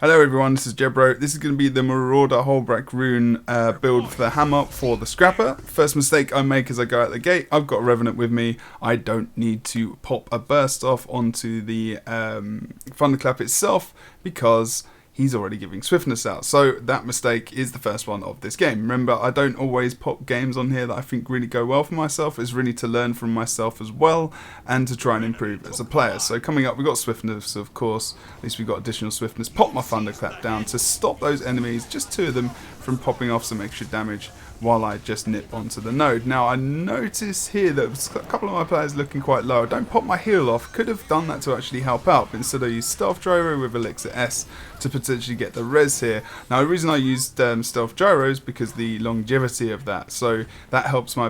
Hello everyone, this is Jebro. This is going to be the Marauder Holbrack Rune build for the hammer for the Scrapper. First mistake I make as I go out the gate, I've got a Revenant with me. I don't need to pop a burst off onto the Thunderclap itself because he's already giving swiftness out. So that mistake is the first one of this game. Remember, I don't always pop games on here that I think really go well for myself. It's really to learn from myself as well and to try and improve as a player. So coming up, we've got swiftness, of course. At least we've got additional swiftness. Pop my Thunderclap down to stop those enemies, just two of them, from popping off some extra damage while I just nip onto the node. Now I notice here that a couple of my players looking quite low. I don't pop my heal off, could have done that to actually help out, but instead I used Stealth Gyro with Elixir S to potentially get the res here. Now the reason I used Stealth Gyro is because the longevity of that, so that helps my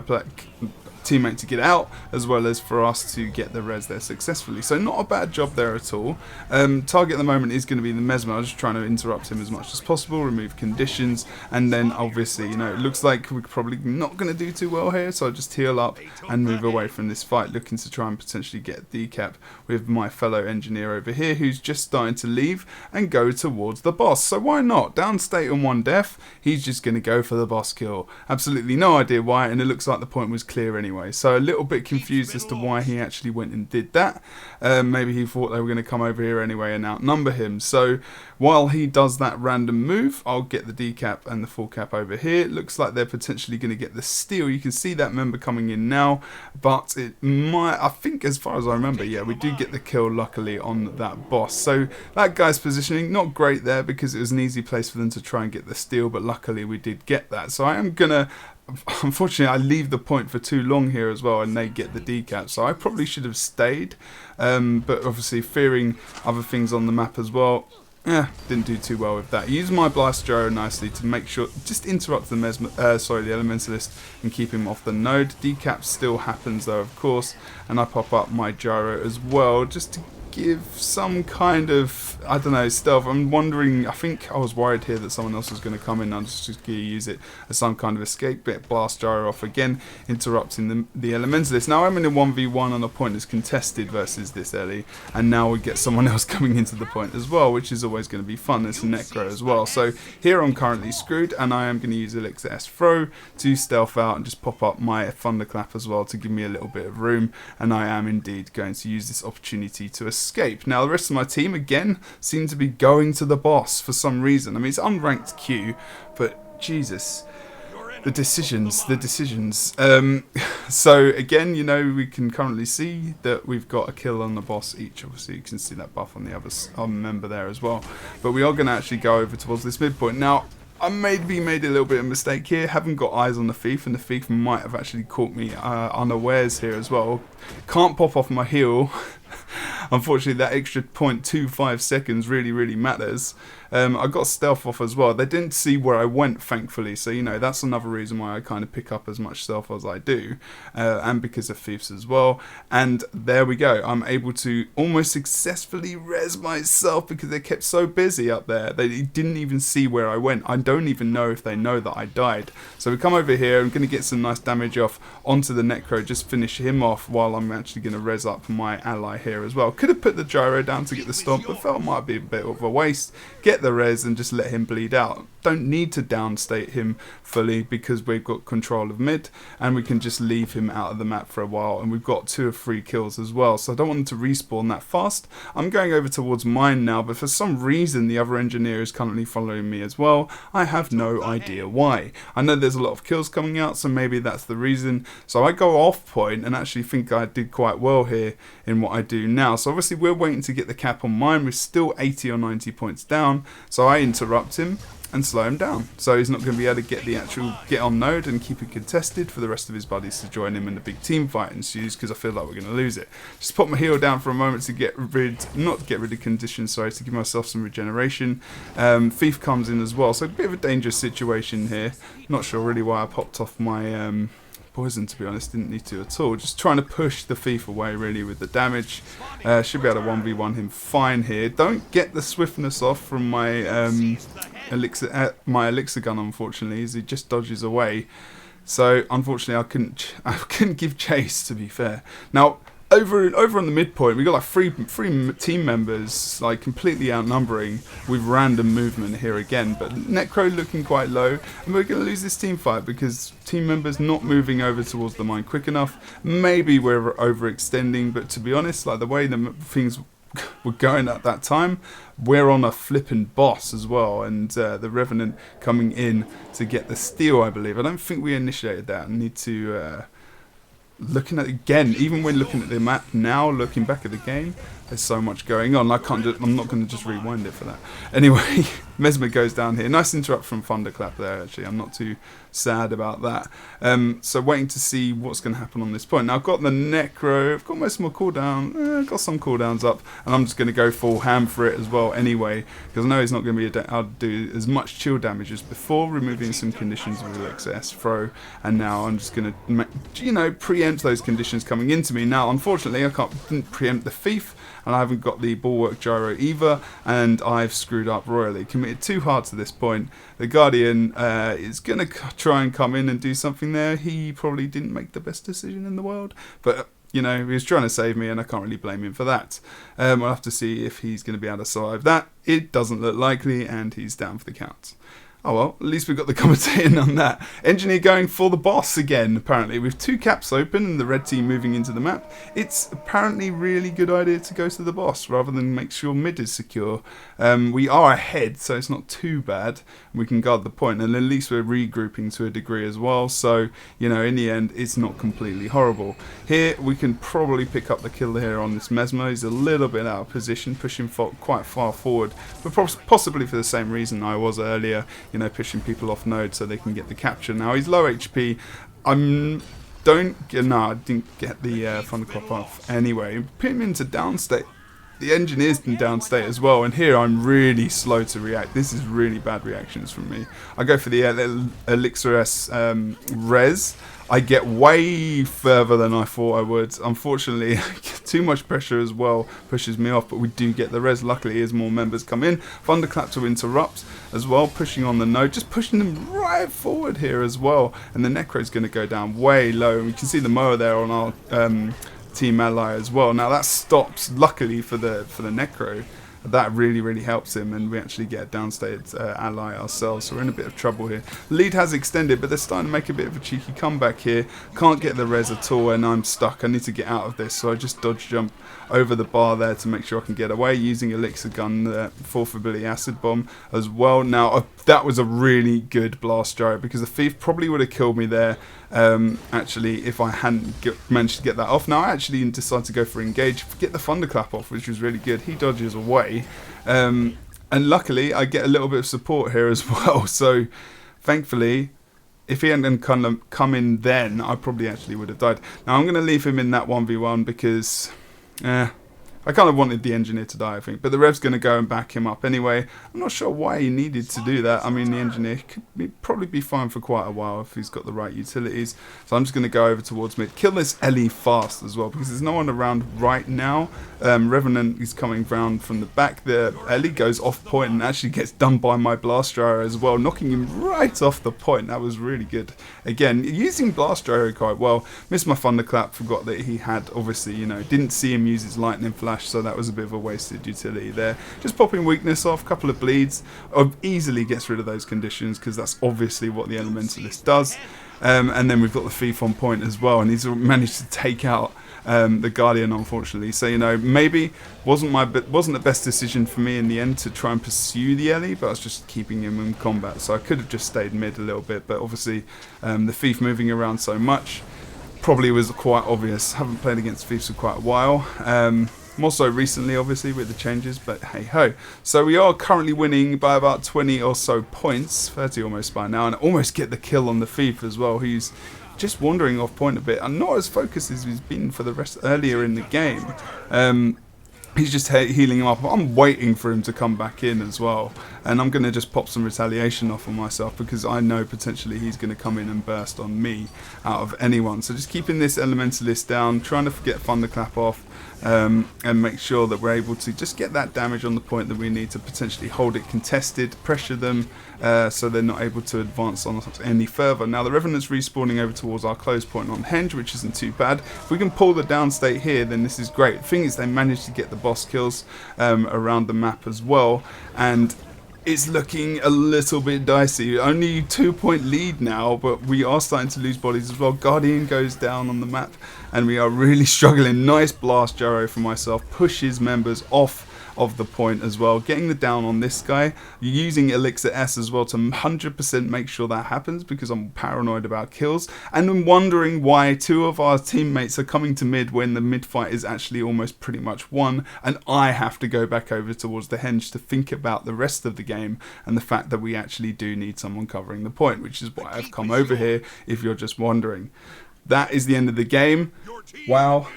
teammate to get out as well as for us to get the res there successfully. So not a bad job there at all. Target at the moment is going to be the Mesmer. I'm just trying to interrupt him as much as possible, remove conditions, and then obviously, you know, it looks like we're probably not going to do too well here, so I just heal up and move away from this fight, looking to try and potentially get decap with my fellow engineer over here who's just starting to leave and go towards the boss. So why not? Downstate on one death, he's just going to go for the boss kill. Absolutely no idea why, and it looks like the point was clear anyway. So a little bit confused as to why he actually went and did that. Maybe he thought they were going to come over here anyway and outnumber him. So while he does that random move, I'll get the decap and the full cap over here. It looks like they're potentially going to get the steal. You can see that member coming in now, but it might, I think as far as I remember, yeah, we do get the kill luckily on that boss. So that guy's positioning, not great there because it was an easy place for them to try and get the steal, but luckily we did get that. So I am going to, unfortunately, I leave the point for too long here as well, and they get the decap. So I probably should have stayed, but obviously fearing other things on the map as well. Yeah, didn't do too well with that. Use my Blast Gyro nicely to make sure, just interrupt the the Elementalist and keep him off the node. Decap still happens though, of course, and I pop up my Gyro as well, just to give some kind of, I don't know, stealth. I'm wondering, I think I was worried here that someone else was going to come in. I'm just going to use it as some kind of escape bit. Blast Gyro off again, interrupting the Elementalist. Now I'm in a 1v1 on a point that's contested versus this Ellie, and now we get someone else coming into the point as well, which is always going to be fun. It's a Necro as well. So here I'm currently screwed, and I am going to use Elixir S Throw to stealth out and just pop up my Thunderclap as well to give me a little bit of room, and I am indeed going to use this opportunity to escape. Now the rest of my team again seem to be going to the boss for some reason. I mean, it's unranked queue, but Jesus, the decisions. So again, you know, we can currently see that we've got a kill on the boss each. Obviously you can see that buff on the other member there as well, but we are going to actually go over towards this midpoint. Now I maybe made a little bit of a mistake here. Haven't got eyes on the thief, and the thief might have actually caught me unawares here as well. Can't pop off my heal. Unfortunately, that extra 0.25 seconds really matters. I got stealth off as well. They didn't see where I went, thankfully, so you know, that's another reason why I kind of pick up as much stealth as I do, and because of thieves as well. And there we go, I'm able to almost successfully res myself because they kept so busy up there. They didn't even see where I went. I don't even know if they know that I died. So we come over here, I'm going to get some nice damage off onto the Necro, just finish him off while I'm actually going to res up my ally here as well. Could have put the Gyro down to get the stomp, but felt it might be a bit of a waste. Get the res and just let him bleed out. Don't need to downstate him fully because we've got control of mid, and we can just leave him out of the map for a while, and we've got 2 or 3 kills as well, so I don't want him to respawn that fast. I'm going over towards mine now, but for some reason the other engineer is currently following me as well. I have no idea why. I know there's a lot of kills coming out, so maybe that's the reason. So I go off point and actually think I did quite well here in what I do now. So obviously we're waiting to get the cap on mine. We're still 80 or 90 points down, so I interrupt him and slow him down, so he's not going to be able to get the actual get on node and keep it contested for the rest of his buddies to join him in the big team fight ensues, because I feel like we're going to lose it. Just put my heal down for a moment to not get rid of conditions, sorry, to give myself some regeneration. Thief comes in as well, so a bit of a dangerous situation here. Not sure really why I popped off my poison, to be honest. Didn't need to at all. Just trying to push the thief away really with the damage. Should be able to 1v1 him fine here. Don't get the swiftness off from my elixir gun, unfortunately, as he just dodges away. So unfortunately I couldn't give chase, to be fair. Now Over on the midpoint, we got like three team members, like completely outnumbering with random movement here again. But Necro looking quite low, and we're going to lose this team fight because team members not moving over towards the mine quick enough. Maybe we're overextending, but to be honest, like the way things were going at that time, we're on a flippin' boss as well, and the Revenant coming in to get the steal, I believe. I don't think we initiated that. I need to. Looking at it again, even when looking at the map now, looking back at the game, there's so much going on. I'm not going to just rewind it for that. Anyway, Mesmer goes down here. Nice interrupt from Thunderclap there, actually. I'm not too sad about that. So waiting to see what's going to happen on this point. Now I've got the Necro. I've got most of my cooldown. I've got some cooldowns up. And I'm just going to go full ham for it as well anyway. Because I know he's not going to be able to do as much chill damage as before. Removing some conditions with Elixir S throw. And now I'm just going to, preempt those conditions coming into me. Now, unfortunately, I didn't preempt the Thief. And I haven't got the Bulwark Gyro either, and I've screwed up royally. Committed too hard to this point. The Guardian is going to try and come in and do something there. He probably didn't make the best decision in the world, but he was trying to save me, and I can't really blame him for that. We'll have to see if he's going to be able to survive that. It doesn't look likely, and he's down for the count. Oh well, at least we've got the commentating on that. Engineer going for the boss again, apparently. With 2 caps open and the red team moving into the map, it's apparently really good idea to go to the boss rather than make sure mid is secure. We are ahead, so it's not too bad. We can guard the point, and at least we're regrouping to a degree as well. So, in the end, it's not completely horrible. Here, we can probably pick up the kill here on this Mesmer. He's a little bit out of position, pushing quite far forward, but possibly for the same reason I was earlier. Pushing people off node so they can get the capture. Now he's low HP. I didn't get the Thunderclap off anyway. Put him into downstate. The engineer's in downstate as well, and here I'm really slow to react. This is really bad reactions from me. I go for the Elixir S res. I get way further than I thought I would. Unfortunately, too much pressure as well pushes me off, but we do get the res. Luckily, as more members come in, Thunderclap to interrupt as well, pushing on the node, just pushing them right forward here as well. And the Necro's going to go down way low, and we can see the Moa there on our team ally as well. Now that stops, luckily for the Necro. That really helps him, and we actually get a downstate ally ourselves, so we're in a bit of trouble here. Lead has extended, but they're starting to make a bit of a cheeky comeback here. Can't get the res at all, and I'm stuck. I need to get out of this, so I just dodge jump over the bar there to make sure I can get away, using Elixir Gun, the 4th ability Acid Bomb as well. Now, that was a really good blast gyro, because the Thief probably would have killed me there, actually, if I hadn't managed to get that off. Now, I actually decided to go for engage, get the Thunderclap off, which was really good. He dodges away, and luckily, I get a little bit of support here as well. So, thankfully, if he hadn't come in then, I probably actually would have died. Now, I'm going to leave him in that 1v1 because I kind of wanted the engineer to die, I think. But the Rev's going to go and back him up anyway. I'm not sure why he needed to do that. I mean, the engineer could probably be fine for quite a while if he's got the right utilities. So I'm just going to go over towards mid. Kill this Ellie fast as well, because there's no one around right now. Revenant is coming round from the back. The Ellie goes off point and actually gets done by my Blast Gyro as well, knocking him right off the point. That was really good. Again, using Blast Gyro quite well. Missed my Thunderclap, forgot that he had, obviously, didn't see him use his Lightning Flash, so that was a bit of a wasted utility there. Just popping weakness off, couple of bleeds, easily gets rid of those conditions, because that's obviously what the Elementalist does. And then we've got the Thief on point as well, and he's managed to take out the Guardian, unfortunately. So, maybe wasn't the best decision for me in the end to try and pursue the Ellie, but I was just keeping him in combat. So I could have just stayed mid a little bit, but obviously the Thief moving around so much probably was quite obvious. Haven't played against Thieves for quite a while. More so recently, obviously, with the changes, but hey-ho. So we are currently winning by about 20 or so points, 30 almost by now, and almost get the kill on the Thief as well, who's just wandering off point a bit, and not as focused as he's been for the rest earlier in the game. He's just healing him up. I'm waiting for him to come back in as well. And I'm going to just pop some retaliation off on myself, because I know potentially he's going to come in and burst on me out of anyone. So just keeping this Elementalist down, trying to get Thunderclap off. and make sure that we're able to just get that damage on the point that we need to potentially hold it contested, pressure them, so they're not able to advance on us any further. Now the Revenant's respawning over towards our close point on Henge, which isn't too bad. If we can pull the down state here, then this is great. The thing is, they managed to get the boss kills around the map as well, and it's looking a little bit dicey. Only 2-point lead now, but we are starting to lose bodies as well. Guardian goes down on the map, and we are really struggling. Nice blast gyro from myself, pushes members off of the point as well. Getting the down on this guy, using Elixir S as well to 100% make sure that happens, because I'm paranoid about kills, and I'm wondering why 2 of our teammates are coming to mid when the mid fight is actually almost pretty much won, and I have to go back over towards the Henge to think about the rest of the game and the fact that we actually do need someone covering the point, which is why I've come over here, if you're just wondering. That is the end of the game. Wow.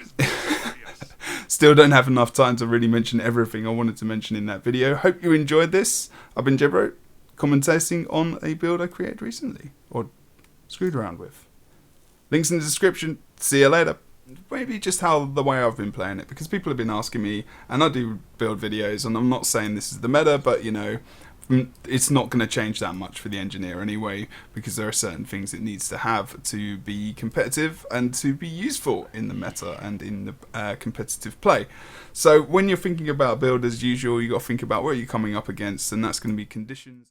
Still don't have enough time to really mention everything I wanted to mention in that video. Hope you enjoyed this. I've been Jebro, commentating on a build I created recently, or screwed around with. Links in the description. See you later. Maybe just the way I've been playing it, because people have been asking me, and I do build videos, and I'm not saying this is the meta, but you know, it's not going to change that much for the engineer anyway, because there are certain things it needs to have to be competitive and to be useful in the meta and in the competitive play. So when you're thinking about build, as usual, you got to think about what you're coming up against, and that's going to be conditions.